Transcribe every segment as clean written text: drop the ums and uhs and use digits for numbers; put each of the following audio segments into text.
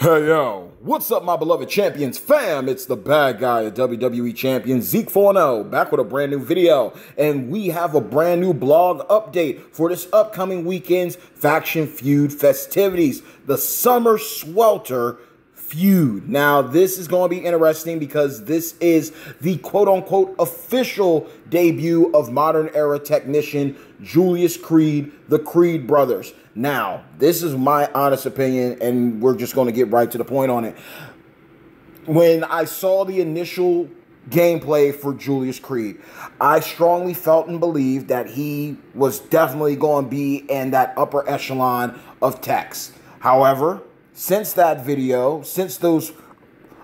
Hey yo, what's up my beloved champions fam? It's the bad guy, a WWE champion, Zeke 4-0, back with a brand new video. And we have a brand new blog update for this upcoming weekend's Faction Feud festivities, the Summer Swelter Feud. Now, this is going to be interesting because this is the quote-unquote official debut of modern era technician Julius Creed, the Creed brothers. Now, this is my honest opinion, and we're just going to get right to the point on it. When I saw the initial gameplay for Julius Creed, I strongly felt and believed that he was definitely going to be in that upper echelon of techs. However, since that video, since those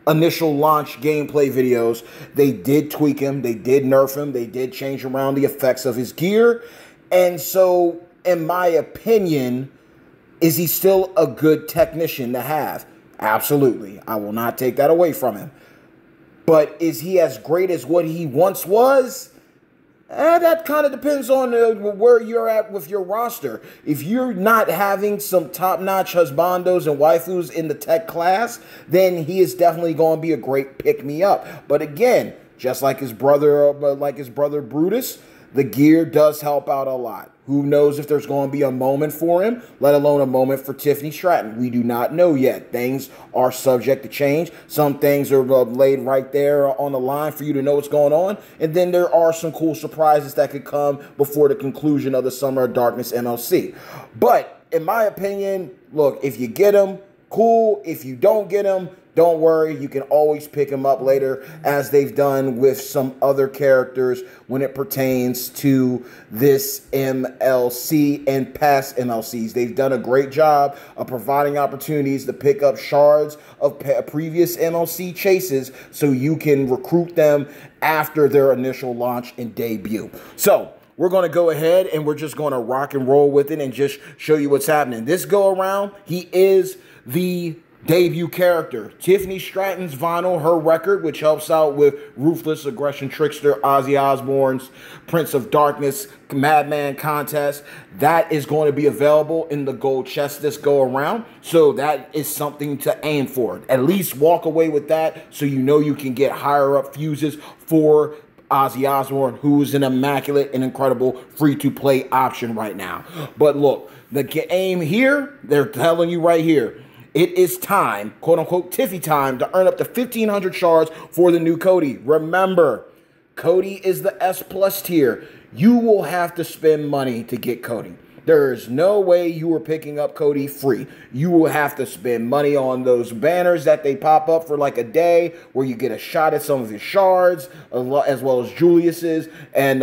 initial launch gameplay videos, they did tweak him, they did nerf him, they did change around the effects of his gear. And so, in my opinion, is he still a good technician to have? Absolutely. I will not take that away from him. But is he as great as what he once was? That kind of depends on where you're at with your roster. If you're not having some top-notch husbandos and waifus in the tech class, then he is definitely going to be a great pick-me-up. But again, just like his brother Brutus, the gear does help out a lot. Who knows if there's going to be a moment for him, let alone a moment for Tiffany Stratton. We do not know yet. Things are subject to change. Some things are laid right there on the line for you to know what's going on. And then there are some cool surprises that could come before the conclusion of the Summer of Darkness MLC. But in my opinion, look, if you get him, cool. If you don't get him, don't worry, you can always pick him up later, as they've done with some other characters when it pertains to this MLC and past MLCs. They've done a great job of providing opportunities to pick up shards of previous MLC chases so you can recruit them after their initial launch and debut. So, we're going to go ahead and we're just going to rock and roll with it and just show you what's happening. This go around, he is the debut character. Tiffany Stratton's vinyl, her record, which helps out with Ruthless Aggression Trickster, Ozzy Osbourne's Prince of Darkness Madman contest, that is going to be available in the gold chest this go around. So that is something to aim for. At least walk away with that so you know you can get higher up fuses for Ozzy Osbourne, who is an immaculate and incredible free-to-play option right now. But look, the aim here, they're telling you right here, it is time, quote-unquote, Tiffy time, to earn up to 1,500 shards for the new Cody. Remember, Cody is the S+ tier. You will have to spend money to get Cody. There is no way you are picking up Cody free. You will have to spend money on those banners that they pop up for like a day where you get a shot at some of his shards, as well as Julius's and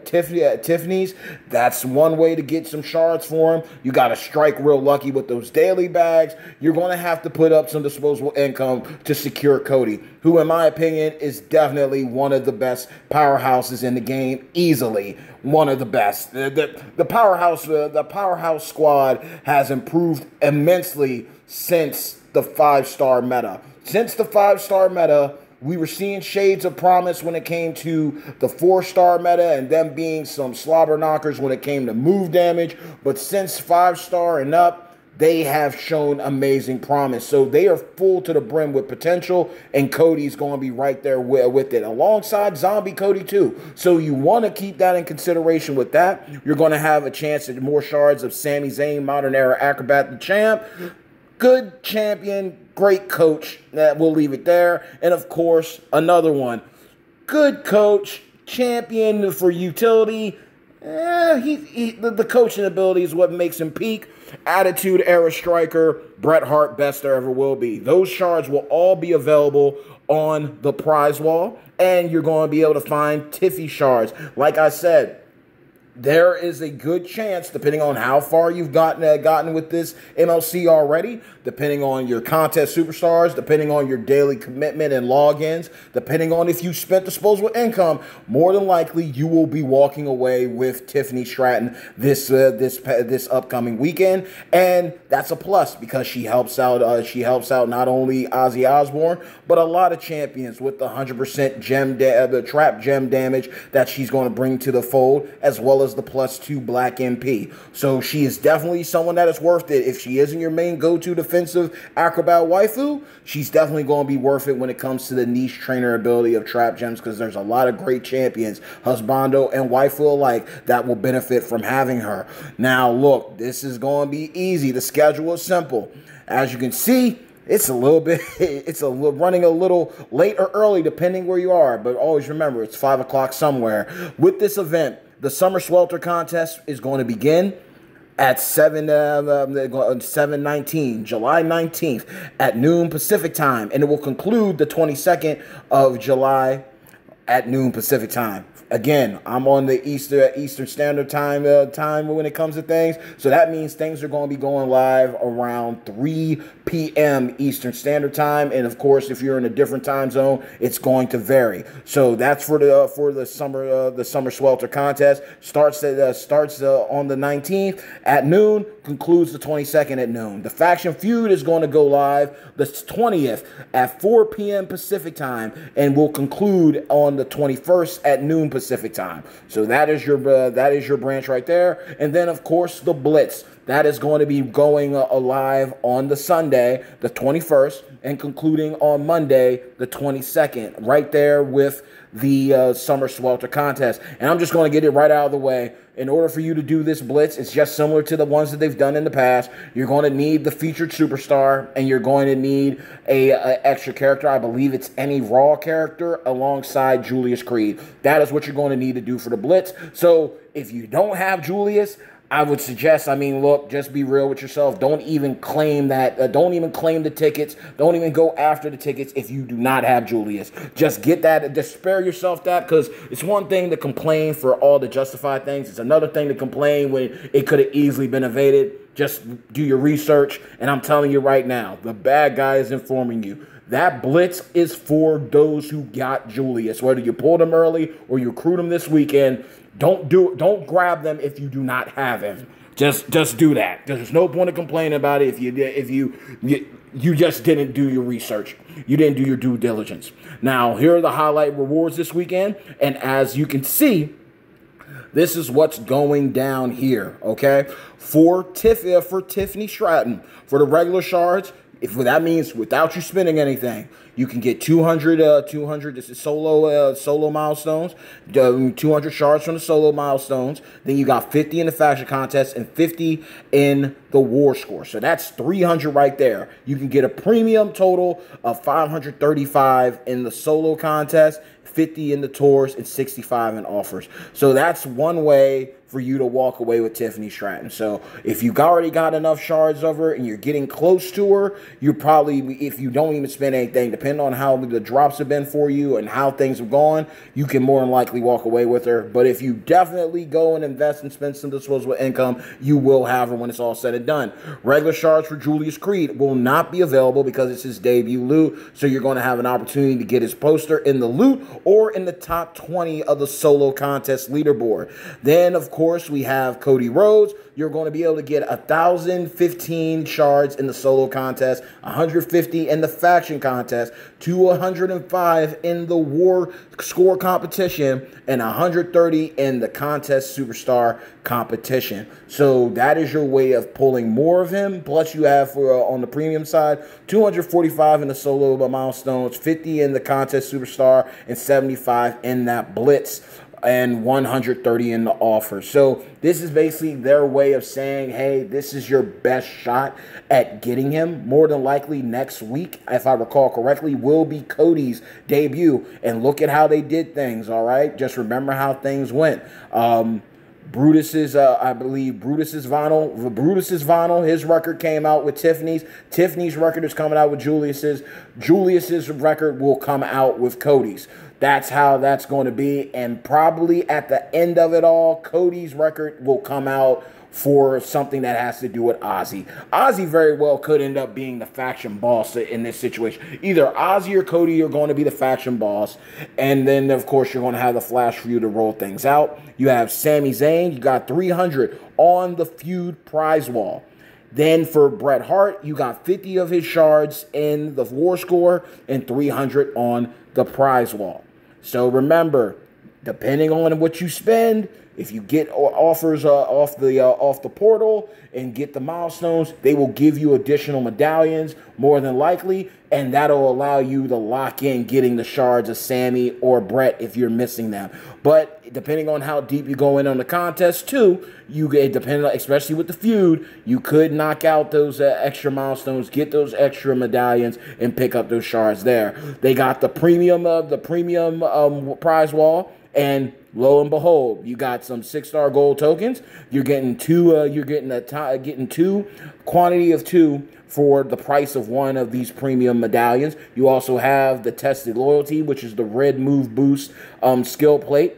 Tiffany's. That's one way to get some shards for him. You got to strike real lucky with those daily bags. You're going to have to put up some disposable income to secure Cody, who in my opinion is definitely one of the best powerhouses in the game, easily one of the best. The powerhouse squad has improved immensely since the 5-star meta. Since the 5-star meta, we were seeing shades of promise when it came to the 4-star meta and them being some slobber knockers when it came to move damage. But since 5-star and up, they have shown amazing promise. So they are full to the brim with potential, and Cody's going to be right there with it, alongside Zombie Cody too. So you want to keep that in consideration with that. You're going to have a chance at more shards of Sami Zayn, Modern Era Acrobat the Champ. Good champion, great coach. We'll leave it there. And of course, another one. Good coach, champion for utility. The coaching ability is what makes him peak. Attitude Era Striker, Bret Hart, best there ever will be. Those shards will all be available on the prize wall, and you're going to be able to find Tiffy shards. Like I said, there is a good chance, depending on how far you've gotten with this MLC already, depending on your contest superstars, depending on your daily commitment and logins, depending on if you spent disposable income, more than likely you will be walking away with Tiffany Stratton this upcoming weekend, and that's a plus because she helps out. She helps out not only Ozzy Osbourne, but a lot of champions with the 100% the trap gem damage that she's going to bring to the fold, as well well as the +2 Black MP. So she is definitely someone that is worth it. If she isn't your main go-to defensive acrobat waifu, she's definitely going to be worth it when it comes to the niche trainer ability of Trap Gems, because there's a lot of great champions, husbando and waifu alike, that will benefit from having her. Now, look, this is going to be easy. The schedule is simple. As you can see, it's running a little late or early depending where you are, but always remember it's 5 o'clock somewhere. With this event, the Summer Swelter contest is going to begin at 7/19, July 19th at noon Pacific time, and it will conclude the 22nd of July at noon Pacific time. Again, I'm on the Eastern Standard Time when it comes to things. So that means things are going to be going live around 3 p.m. Eastern Standard Time. And of course, if you're in a different time zone, it's going to vary. So that's for the summer Swelter contest. Starts on the 19th at noon, concludes the 22nd at noon. The faction feud is going to go live the 20th at 4 p.m. Pacific time and will conclude on the 21st at noon Pacific time. So that is your branch right there. And then of course the Blitz, that is going to be going live on the Sunday the 21st and concluding on Monday the 22nd, right there with the Summer Swelter contest. And I'm just going to get it right out of the way. In order for you to do this Blitz, it's just similar to the ones that they've done in the past. You're going to need the featured superstar, and you're going to need a extra character. I believe it's any Raw character alongside Julius Creed. That is what you're going to need to do for the Blitz. So if you don't have Julius, I would suggest, look, just be real with yourself. Don't even claim that. Don't even claim the tickets. Don't even go after the tickets if you do not have Julius. Just get that. Just spare yourself that, because it's one thing to complain for all the justified things. It's another thing to complain when it could have easily been evaded. Just do your research. And I'm telling you right now, the bad guy is informing you. That Blitz is for those who got Julius. Whether you pulled him early or you recruit him this weekend, don't grab them if you do not have him. Just do that. There's no point of complaining about it if you just didn't do your research. You didn't do your due diligence. Now, here are the highlight rewards this weekend, and as you can see, this is what's going down here, okay? For Tiffany Stratton, for the regular shards, if that means without you spending anything, you can get 200, this is solo milestones, 200 shards from the solo milestones. Then you got 50 in the faction contest and 50 in the war score. So that's 300 right there. You can get a premium total of 535 in the solo contest, 50 in the tours, and 65 in offers. So that's one way for you to walk away with Tiffany Stratton. So if you've already got enough shards of her and you're getting close to her, you're probably, if you don't even spend anything, depending on how the drops have been for you and how things have gone, you can more than likely walk away with her. But if you definitely go and invest and spend some disposable income, you will have her when it's all said and done. Regular shards for Julius Creed will not be available because it's his debut loot. So you're going to have an opportunity to get his poster in the loot or in the top 20 of the solo contest leaderboard. Then, of course, we have Cody Rhodes. You're going to be able to get 1,015 shards in the solo contest, 150 in the faction contest, 205 in the war score competition, and 130 in the contest superstar competition. So that is your way of pulling more of him. Plus you have on the premium side, 245 in the solo milestones, 50 in the contest superstar, and 75 in that Blitz, and 130 in the offer. So this is basically their way of saying, hey, this is your best shot at getting him. More than likely next week, if I recall correctly, will be Cody's debut. And look at how they did things, all right? Just remember how things went. Brutus's, I believe, Brutus's vinyl, his record came out with Tiffany's. Tiffany's record is coming out with Julius's. Julius's record will come out with Cody's. That's how that's going to be. And probably at the end of it all, Cody's record will come out for something that has to do with Ozzy. Ozzy very well could end up being the faction boss in this situation. Either Ozzy or Cody are going to be the faction boss. And then, of course, you're going to have the Flash for you to roll things out. You have Sami Zayn. You got 300 on the Feud prize wall. Then for Bret Hart, you got 50 of his shards in the war score and 300 on the prize wall. So remember, depending on what you spend, if you get offers off the portal and get the milestones, they will give you additional medallions more than likely, and that'll allow you to lock in getting the shards of Sammy or Brett if you're missing them. But depending on how deep you go in on the contest too, you get, depending on, especially with the feud, you could knock out those extra milestones, get those extra medallions, and pick up those shards there. They got the premium prize wall. And lo and behold, you got some 6-star gold tokens. You're getting two. Getting two quantity of 2 for the price of 1 of these premium medallions. You also have the tested loyalty, which is the red move boost skill plate.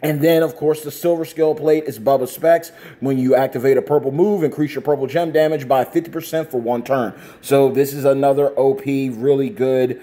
And then, of course, the silver skill plate is Bubba Specs. When you activate a purple move, increase your purple gem damage by 50% for 1 turn. So this is another OP, really good,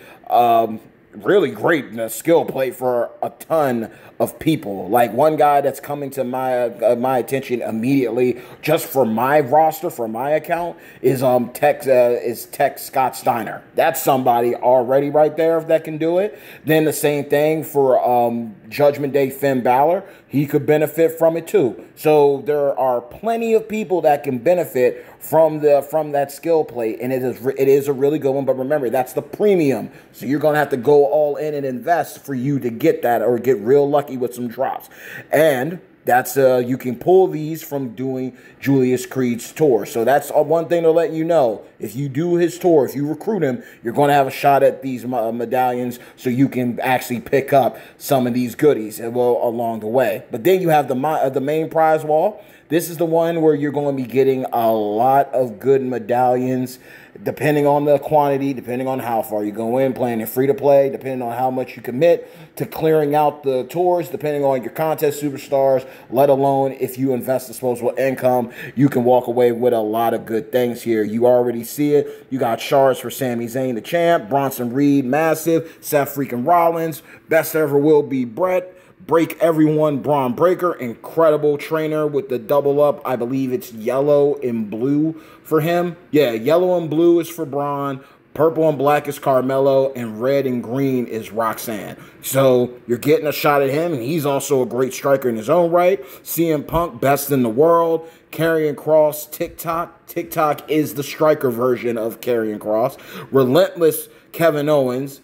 really great skill plate for a ton of people. Like one guy that's coming to my attention immediately, just for my roster, for my account, is Tech Scott Steiner. That's somebody already right there that can do it. Then the same thing for Judgment Day Finn Balor. He could benefit from it too. So there are plenty of people that can benefit from that skill plate, and it is a really good one. But remember, that's the premium, so you're gonna have to go all in and invest for you to get that, or get real lucky with some drops. And that's you can pull these from doing Julius Creed's tour. So that's one thing to let you know. If you do his tour, if you recruit him, you're going to have a shot at these medallions, so you can actually pick up some of these goodies along the way. But then you have the main prize wall. This is the one where you're going to be getting a lot of good medallions, depending on the quantity, depending on how far you go in, playing it free to play, depending on how much you commit to clearing out the tours, depending on your contest superstars, let alone if you invest disposable income, you can walk away with a lot of good things here. You already see it. You got shards for Sami Zayn, the champ, Bronson Reed, massive, Seth freaking Rollins, best ever will be Brett. Break everyone, Braun Breaker, incredible trainer with the double up. I believe it's yellow and blue for him. Yeah, yellow and blue is for Braun, purple and black is Carmelo, and red and green is Roxanne. So you're getting a shot at him, and he's also a great striker in his own right. CM Punk, best in the world. Karrion Kross, TikTok. TikTok is the striker version of Karrion Kross. Relentless Kevin Owens,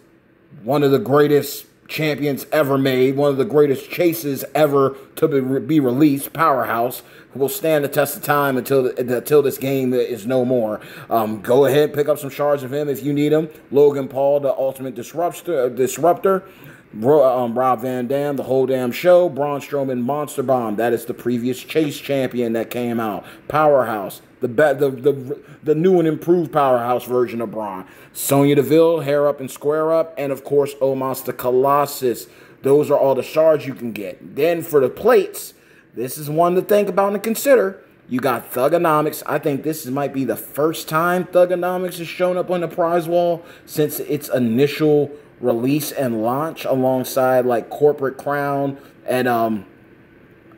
one of the greatest champions ever made, one of the greatest chases ever to be released, powerhouse, who will stand the test of time until this game is no more. Go ahead, pick up some shards of him if you need them. Logan Paul, the ultimate disruptor. Rob Van Dam, the whole damn show. Braun Strowman, Monster Bomb. That is the previous Chase champion that came out. Powerhouse. The new and improved powerhouse version of Braun. Sonya Deville, hair up and square up. And, of course, Omos the Colossus. Those are all the shards you can get. Then for the plates, this is one to think about and consider. You got Thugonomics. I think this might be the first time Thugonomics has shown up on the prize wall since its initial release and launch, alongside like Corporate Crown and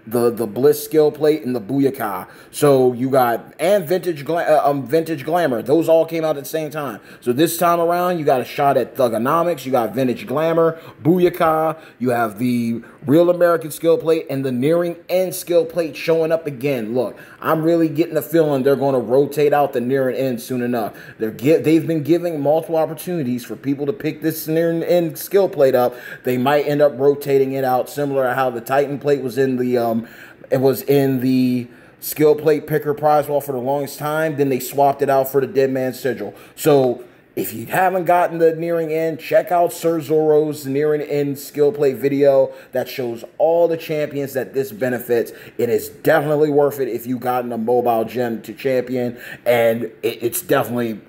the Bliss skill plate and the Booyaka. So you got, and Vintage Glamour. Those all came out at the same time. So this time around, you got a shot at Thugonomics. You got Vintage Glamour, Booyaka. You have the Real American skill plate and the Nearing End skill plate showing up again. Look, I'm really getting the feeling they're going to rotate out the Nearing End soon enough. They've been giving multiple opportunities for people to pick this Nearing End skill plate up. They might end up rotating it out, similar to how the Titan plate was in the skill plate picker prize wall for the longest time. Then they swapped it out for the Dead Man's Sigil. So if you haven't gotten the Nearing End, check out Sir Zoro's Nearing End skill plate video that shows all the champions that this benefits. It is definitely worth it if you've gotten a mobile gem to champion, and it's definitely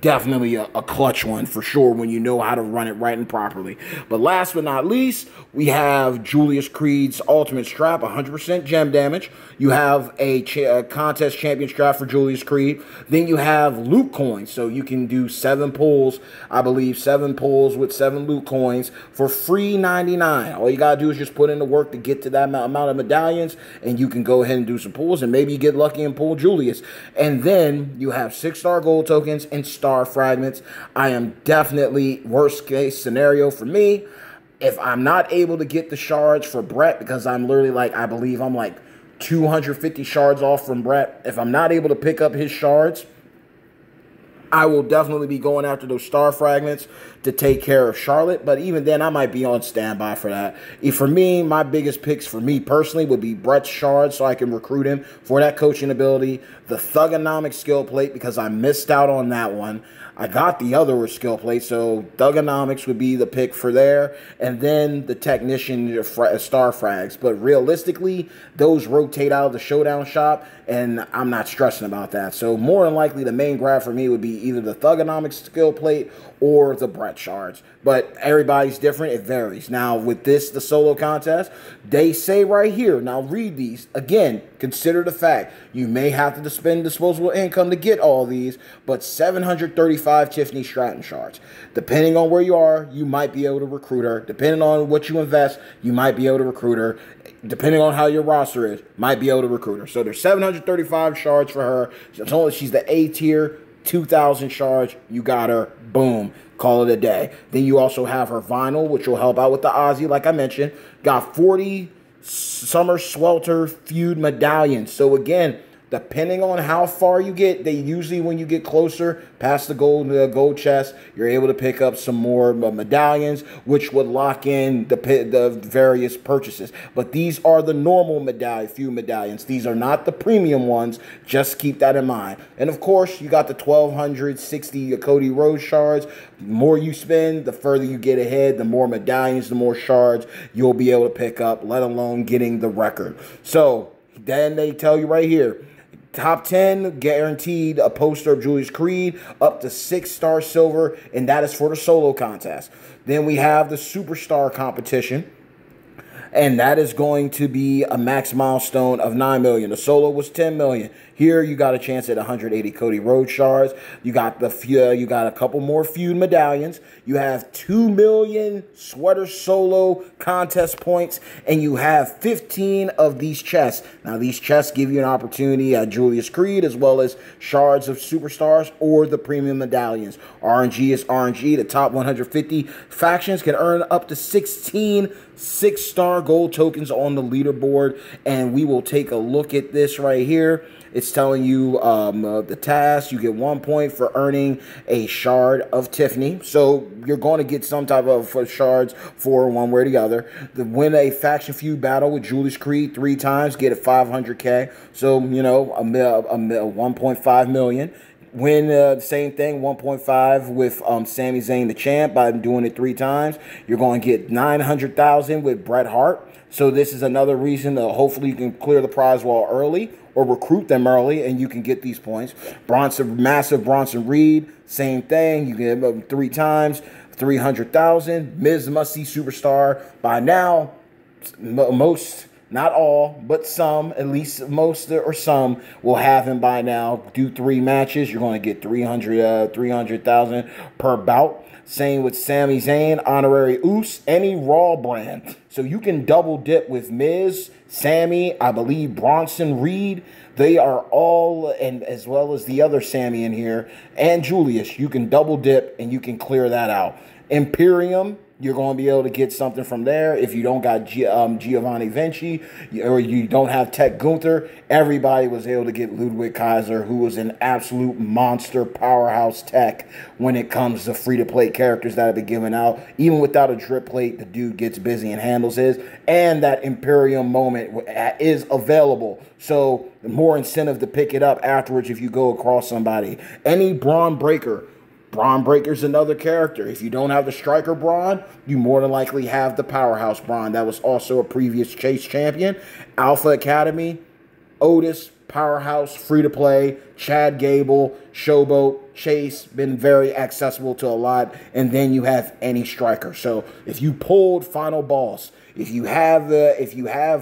a clutch one for sure when you know how to run it right and properly. But last but not least, we have Julius Creed's Ultimate Strap, 100% gem damage. You have a contest champion strap for Julius Creed. Then you have loot coins, so you can do 7 pulls, I believe 7 pulls with 7 loot coins for free 99. All you gotta do is just put in the work to get to that amount of medallions, and you can go ahead and do some pulls, and maybe you get lucky and pull Julius. And then you have 6-star gold tokens and star fragments. I am definitely, worst case scenario for me, if I'm not able to get the shards for Brett, because I'm literally like, I believe I'm like 250 shards off from Brett. If I'm not able to pick up his shards, I will definitely be going after those star fragments to take care of Charlotte. But even then, I might be on standby for that. For me, my biggest picks for me personally would be Brett's shards, so I can recruit him for that coaching ability. The Thugonomics skill plate, because I missed out on that one. I got the other skill plate, so Thugonomics would be the pick for there. And then the Technician star frags. But realistically, those rotate out of the Showdown shop, and I'm not stressing about that. So more than likely, the main grab for me would be either the Thugonomics skill plate or the Brett shards. But everybody's different. It varies. Now, with this, the solo contest, they say right here, now read these. Again, consider the fact you may have to spend disposable income to get all these, but 735 Tiffany Stratton shards. Depending on where you are, you might be able to recruit her. Depending on what you invest, you might be able to recruit her. Depending on how your roster is, might be able to recruit her. So there's 735 shards for her. She's the A tier, 2,000 shards. You got her. Boom. Call it a day. Then you also have her vinyl, which will help out with the Aussie, like I mentioned. Got 40 Summer Swelter Feud medallions. So again, depending on how far you get, they usually, when you get closer past the gold chest, you're able to pick up some more medallions, which would lock in the various purchases. But these are the normal Feud medallions. These are not the premium ones. Just keep that in mind. And of course, you got the 1,260 Cody Rhodes shards. The more you spend, the further you get ahead, the more medallions, the more shards you'll be able to pick up, let alone getting the record. So then they tell you right here, top 10 guaranteed a poster of Julius Creed up to 6-star silver, and that is for the solo contest. Then we have the superstar competition, and that is going to be a max milestone of 9 million. The solo was 10 million. Here you got a chance at 180 Cody Rhodes shards. You got a couple more Feud medallions. You have 2 million sweater solo contest points, and you have 15 of these chests. Now these chests give you an opportunity at Julius Creed, as well as shards of superstars or the premium medallions. RNG is RNG. The top 150 factions can earn up to 16 6-star gold tokens on the leaderboard, and we will take a look at this right here. It's telling you the task. You get 1 point for earning a shard of Tiffany. So you're going to get some type of shards for one way or the other. Win a faction feud battle with Julius Creed 3 times, get a 500K. So, you know, a 1.5 million. Win the same thing, 1.5 with Sami Zayn, the champ, by doing it 3 times. You're going to get 900,000 with Bret Hart. So this is another reason that hopefully you can clear the prize wall early or recruit them early, and you can get these points. Massive Bronson Reed, same thing. You get them 3 times, 300,000. Miz Must-See Superstar. By now, most, not all, but some, at least most or some, will have him by now. Do 3 matches. You're going to get 300,000 per bout. Same with Sami Zayn, Honorary Oos, any Raw brand. So you can double dip with Miz, Sammy, I believe Bronson Reed. They are all, and as well as the other Sammy in here, and Julius. You can double dip and you can clear that out. Imperium, you're going to be able to get something from there. If you don't got Giovanni Vinci or you don't have Tech Gunther, everybody was able to get Ludwig Kaiser, who was an absolute monster powerhouse tech when it comes to free-to-play characters that have been given out. Even without a drip plate, the dude gets busy and handles his. And that Imperium moment is available. So more incentive to pick it up afterwards if you go across somebody. Any Braun Breaker. Braun Breaker's another character. If you don't have the Striker Braun, you more than likely have the Powerhouse Braun. That was also a previous Chase champion. Alpha Academy, Otis, Powerhouse, free-to-play, Chad Gable, Showboat, Chase, been very accessible to a lot. And then you have any Striker. So if you pulled Final Boss, if you have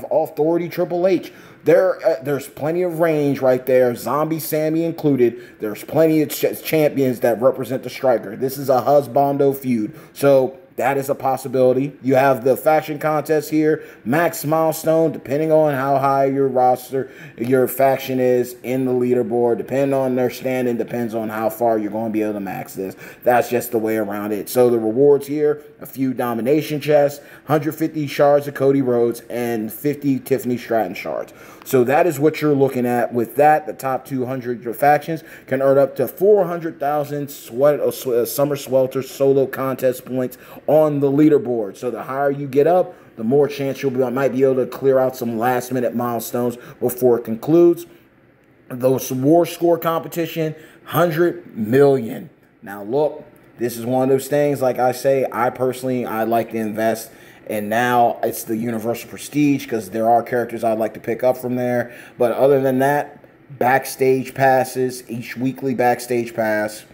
Authority Triple H, there's plenty of range right there, Zombie Sammy included. There's plenty of champions that represent the Striker. This is a husbando feud. So that is a possibility. You have the faction contest here, max milestone, depending on how high your roster, your faction is in the leaderboard, depending on their standing, depends on how far you're going to be able to max this. That's just the way around it. So the rewards here, a few domination chests, 150 shards of Cody Rhodes, and 50 Tiffany Stratton shards. So that is what you're looking at. With that, the top 200 factions can earn up to 400,000 Summer Swelter solo contest points on the leaderboard. So the higher you get up, the more chance you might be able to clear out some last-minute milestones before it concludes. Those war score competition, 100 million. Now look, this is one of those things, like I say, I like to invest. And now it's the Universal Prestige because there are characters I'd like to pick up from there. But other than that, backstage passes, each weekly backstage pass.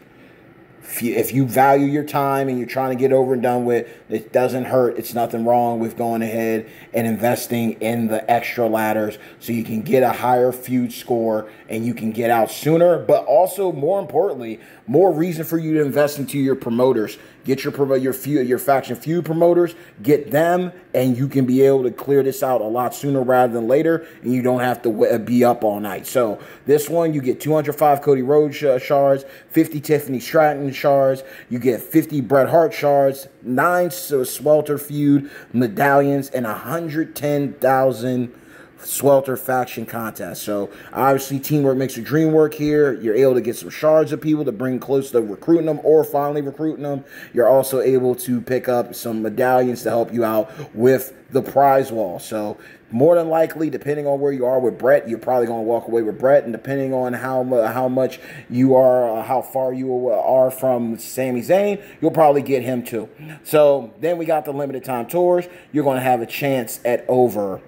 If you value your time and you're trying to get over and done with, it doesn't hurt. It's nothing wrong with going ahead and investing in the extra ladders so you can get a higher feud score and you can get out sooner. But also, more importantly, more reason for you to invest into your promoters. Get your faction feud promoters, get them, and you can be able to clear this out a lot sooner rather than later, and you don't have to be up all night. So this one, you get 205 Cody Rhodes shards, 50 Tiffany Stratton shards, you get 50 Bret Hart shards, 9 Swelter feud medallions, and 110,000 Swelter faction contest. So obviously teamwork makes the dream work here. You're able to get some shards of people to bring close to recruiting them or finally recruiting them. You're also able to pick up some medallions to help you out with the prize wall. So more than likely, depending on where you are with Bret, you're probably going to walk away with Bret, and depending on how much you are, how far you are from Sami Zayn, you'll probably get him too. So then we got the limited time tours. You're going to have a chance at over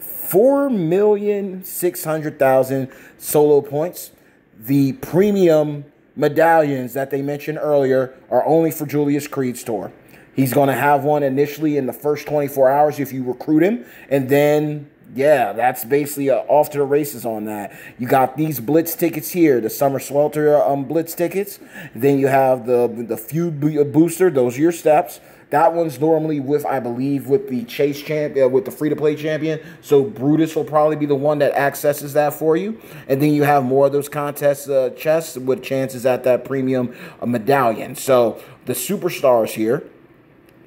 4,600,000 solo points. The premium medallions that they mentioned earlier are only for Julius Creed's tour. He's going to have one initially in the first 24 hours if you recruit him. And then, yeah, that's basically off to the races on that. You got these Blitz tickets here, the Summer Swelter Blitz tickets. Then you have the Feud booster. Those are your steps. That one's normally with, I believe, with the Chase champion, with the free-to-play champion. So Brutus will probably be the one that accesses that for you. And then you have more of those contest chests with chances at that premium medallion. So the superstars here,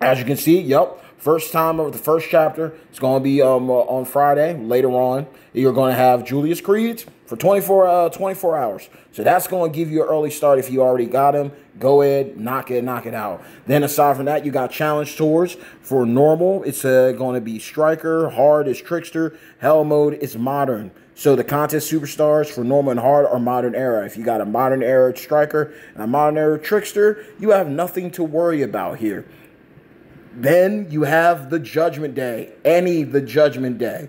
as you can see, yep. First time of the first chapter. It's going to be on Friday. Later on, you're going to have Julius Creed for 24 hours. So that's going to give you an early start if you already got him. Go ahead, knock it out. Then aside from that, you got challenge tours. For normal, it's going to be Striker. Hard is Trickster. Hell mode is Modern. So the contest superstars for normal and hard are Modern Era. If you got a Modern Era Striker and a Modern Era Trickster, you have nothing to worry about here. Then you have the Judgment Day. The Judgment Day.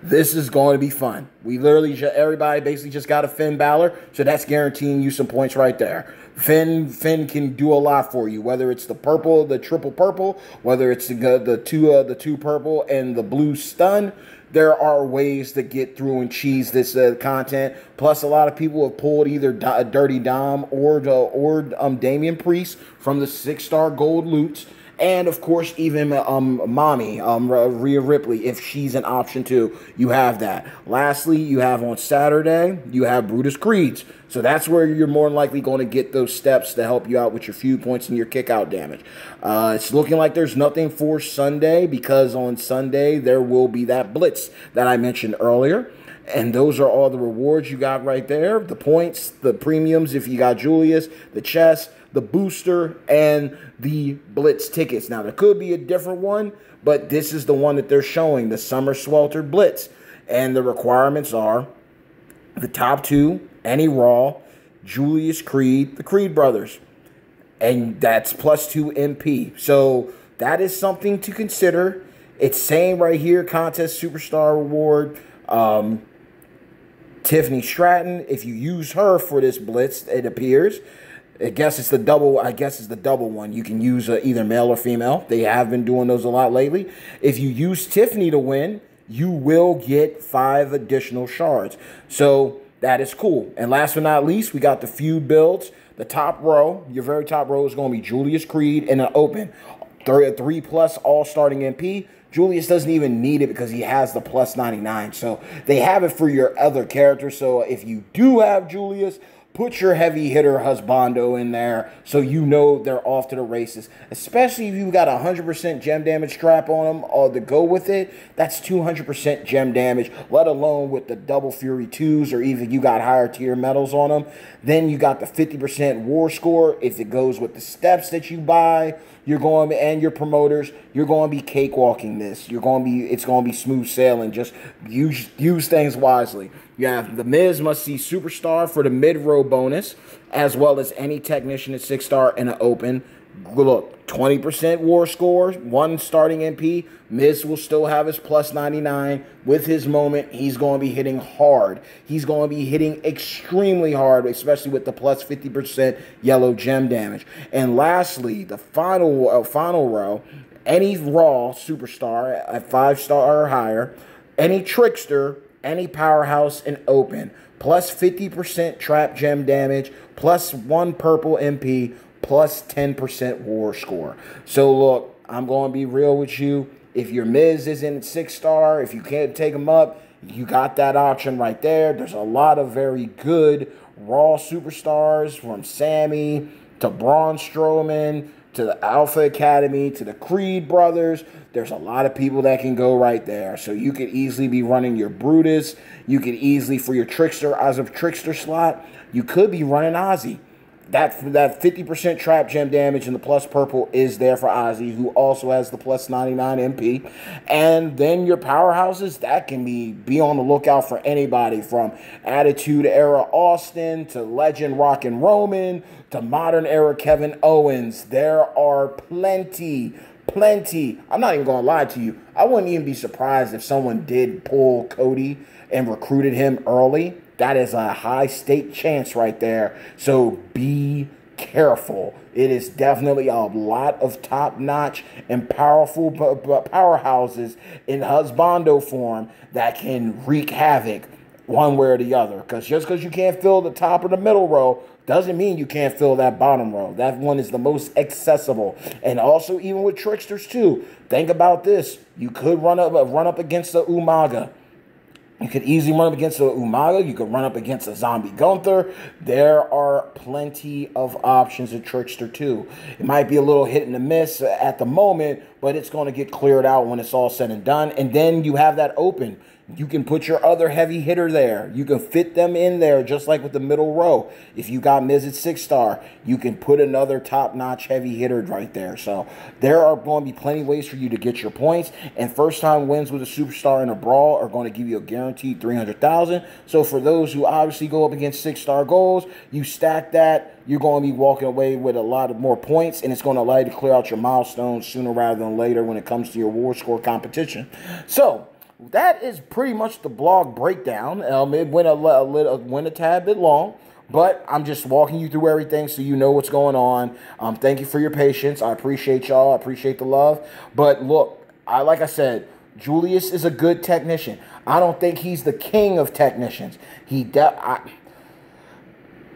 This is going to be fun. We literally, everybody basically just got a Finn Balor, so that's guaranteeing you some points right there. Finn can do a lot for you, whether it's the purple, the triple purple, whether it's the two purple and the blue stun. There are ways to get through and cheese this content. Plus, a lot of people have pulled either Dirty Dom or Damian Priest from the 6-star gold loots. And, of course, even Mommy, Rhea Ripley, if she's an option too, you have that. Lastly, you have on Saturday, you have Brutus Creeds. So that's where you're more than likely going to get those steps to help you out with your feud points and your kick-out damage. It's looking like there's nothing for Sunday because on Sunday there will be that Blitz that I mentioned earlier. And those are all the rewards you got right there. The points, the premiums if you got Julius, the chest, the booster, and the Blitz tickets. Now, there could be a different one, but this is the one that they're showing, the Summer Swelter Blitz. And the requirements are the top 2, any Raw, Julius Creed, the Creed brothers. And that's +2 MP. So that is something to consider. It's saying right here, contest superstar reward, Tiffany Stratton. If you use her for this Blitz, it appears. I guess it's the double one. You can use either male or female. They have been doing those a lot lately. If you use Tiffany to win, you will get 5 additional shards. So that is cool. And last but not least, we got the feud builds. The top row, your very top row, is going to be Julius Creed in an open. 3+ all starting MP. Julius doesn't even need it because he has the plus 99. So they have it for your other characters. So if you do have Julius, put your heavy hitter husbando in there so you know they're off to the races. Especially if you've got 100% gem damage trap on them or to go with it. That's 200% gem damage, let alone with the double fury 2s or even you got higher tier metals on them. Then you got the 50% war score if it goes with the steps that you buy. You're going to, and your promoters, you're going to be cakewalking this. It's going to be smooth sailing. Just use things wisely. You have the Miz must see superstar for the mid-row bonus, as well as any technician at 6-star in an open. Look, 20% war scores, 1 starting MP. Miz will still have his plus 99. With his moment, he's going to be hitting hard. He's going to be hitting extremely hard, especially with the plus 50% yellow gem damage. And lastly, the final row, any Raw superstar at 5-star or higher, any trickster, any powerhouse and open, plus 50% trap gem damage, plus 1 purple MP, plus 10% war score. So look, I'm going to be real with you. If your Miz isn't at 6-star, if you can't take him up, you got that option right there. There's a lot of very good Raw superstars, from Sammy to Braun Strowman to the Alpha Academy to the Creed brothers. There's a lot of people that can go right there. So you could easily be running your Brutus. You could easily, for your Trickster, as a Trickster slot, you could be running Ozzy. That 50% trap gem damage and the plus purple is there for Ozzy, who also has the plus 99 MP. And then your powerhouses, that can be on the lookout for anybody from Attitude Era Austin to Legend Rockin' Roman to Modern Era Kevin Owens. There are plenty. I'm not even going to lie to you. I wouldn't even be surprised if someone did pull Cody and recruited him early. That is a high stake chance right there. So be careful. It is definitely a lot of top-notch and powerful powerhouses in husbando form that can wreak havoc one way or the other. Because just because you can't fill the top or the middle row doesn't mean you can't fill that bottom row. That one is the most accessible. And also, even with tricksters too, think about this. You could run up against the Umaga. You could easily run up against a Umaga. You could run up against a Zombie Gunther. There are plenty of options at Trickster too. It might be a little hit and a miss at the moment, but it's going to get cleared out when it's all said and done. And then you have that open. You can put your other heavy hitter there. You can fit them in there just like with the middle row. If you got Miz at 6-star, you can put another top-notch heavy hitter right there. So there are going to be plenty of ways for you to get your points. And first-time wins with a superstar in a brawl are going to give you a guaranteed 300,000. So for those who obviously go up against 6-star goals, you stack that, you're going to be walking away with a lot of more points, and it's going to allow you to clear out your milestones sooner rather than later when it comes to your war score competition. So that is pretty much the blog breakdown. It went a tad bit long, but I'm just walking you through everything so you know what's going on. Thank you for your patience. I appreciate y'all. I appreciate the love. But look, like I said, Julius is a good technician. I don't think he's the king of technicians.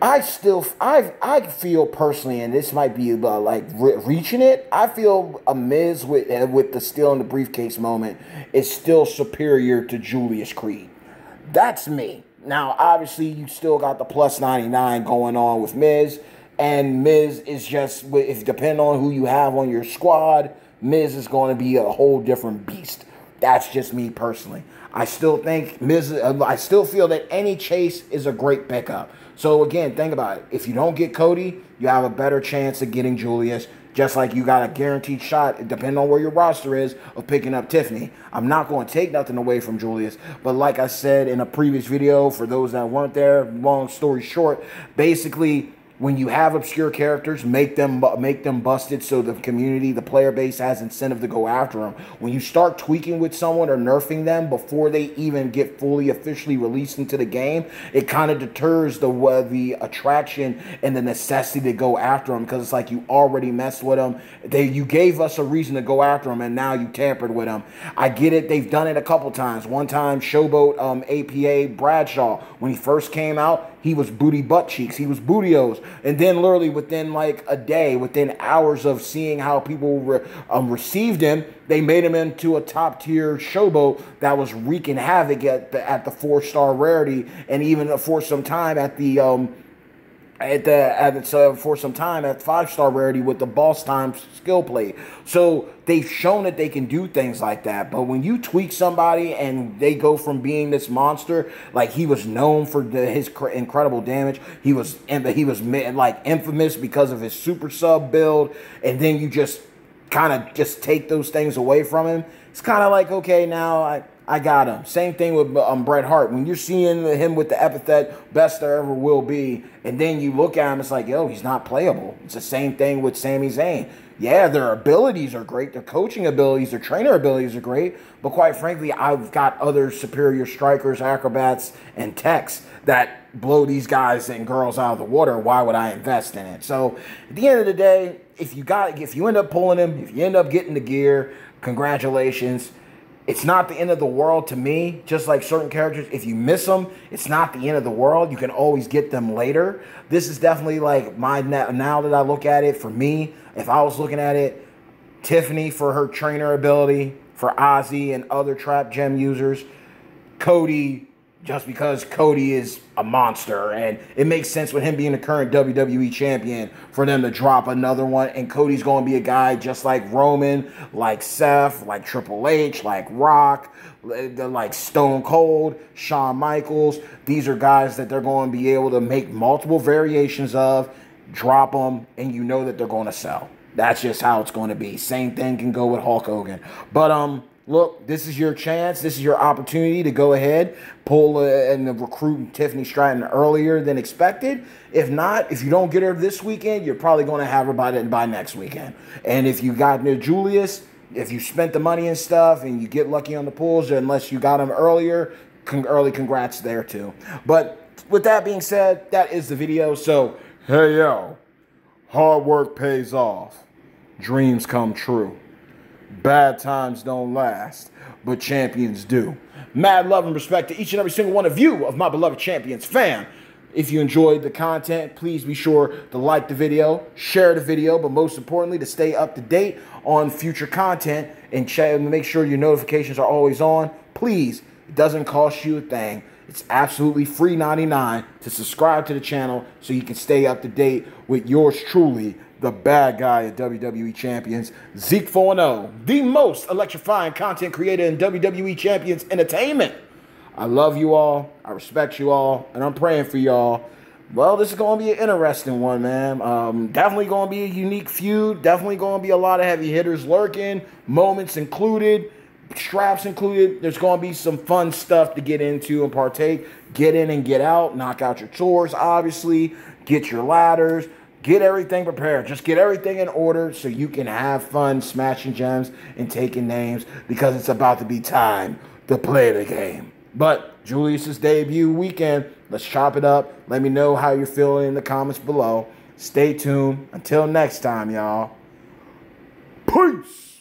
I feel personally, and this might be like reaching it, I feel a Miz with the steal in the briefcase moment is still superior to Julius Creed. That's me. Now, obviously, you still got the plus 99 going on with Miz, and Miz is just, if depending on who you have on your squad, Miz is going to be a whole different beast. That's just me personally. I still think I still feel that any chase is a great pickup. So again, think about it. If you don't get Cody, you have a better chance of getting Julius. Just like you got a guaranteed shot, depending on where your roster is, of picking up Tiffany. I'm not going to take nothing away from Julius. But like I said in a previous video, for those that weren't there, long story short, basically, when you have obscure characters, make them busted so the community, the player base has incentive to go after them. When you start tweaking with someone or nerfing them before they even get fully officially released into the game, it kind of deters the attraction and the necessity to go after them, because it's like you already messed with them. You gave us a reason to go after them, and now you tampered with them. I get it. They've done it a couple times. One time, Showboat APA Bradshaw, when he first came out, he was booty butt cheeks. He was bootios. And then literally within like a day, within hours of seeing how people received him, they made him into a top-tier showboat that was wreaking havoc at the 4-star rarity, and even for some time at the for some time at 5-star rarity with the boss time skill plate. So they've shown that they can do things like that. But when you tweak somebody and they go from being this monster, like he was known for his incredible damage, he was like infamous because of his super sub build, and then you just kind of just take those things away from him. It's kind of like, okay, now I got him. Same thing with Bret Hart. When you're seeing him with the epithet, best there ever will be, and then you look at him, it's like, yo, he's not playable. It's the same thing with Sami Zayn. Yeah, their abilities are great. Their coaching abilities, their trainer abilities are great. But quite frankly, I've got other superior strikers, acrobats, and techs that blow these guys and girls out of the water. Why would I invest in it? So at the end of the day, if you end up pulling him, if you end up getting the gear, congratulations. It's not the end of the world to me. Just like certain characters, if you miss them, it's not the end of the world. You can always get them later. This is definitely like now that I look at it, for me, if I was looking at it, Tiffany for her trainer ability, for Ozzy and other trap gem users, Cody, just because Cody is a monster, and it makes sense with him being the current WWE champion for them to drop another one. And Cody's going to be a guy just like Roman, like Seth, like Triple H, like Rock, like Stone Cold, Shawn Michaels. These are guys that they're going to be able to make multiple variations of, drop them, and you know that they're going to sell. That's just how it's going to be. Same thing can go with Hulk Hogan. But look, this is your chance. This is your opportunity to go ahead, pull and recruit Tiffany Stratton earlier than expected. If not, if you don't get her this weekend, you're probably going to have her by next weekend. And if you got near Julius, if you spent the money and stuff and you get lucky on the pulls, unless you got him earlier, early congrats there too. But with that being said, that is the video. So, hey yo, hard work pays off. Dreams come true. Bad times don't last, but champions do. Mad love and respect to each and every single one of you, of my beloved Champions fam. If you enjoyed the content, please be sure to like the video, share the video, but most importantly, to stay up to date on future content and make sure your notifications are always on. Please, it doesn't cost you a thing. It's absolutely free 99 to subscribe to the channel so you can stay up to date with yours truly, the bad guy of WWE Champions, Zeke 4-0, the most electrifying content creator in WWE Champions Entertainment. I love you all, I respect you all, and I'm praying for y'all. Well, this is going to be an interesting one, man. Definitely going to be a unique feud. Definitely going to be a lot of heavy hitters lurking, moments included, straps included. There's going to be some fun stuff to get into and partake. Get in and get out. Knock out your chores, obviously. Get your ladders. Get everything prepared. Just get everything in order so you can have fun smashing gems and taking names, because it's about to be time to play the game. But Julius's debut weekend, let's chop it up. Let me know how you're feeling in the comments below. Stay tuned. Until next time, y'all. Peace.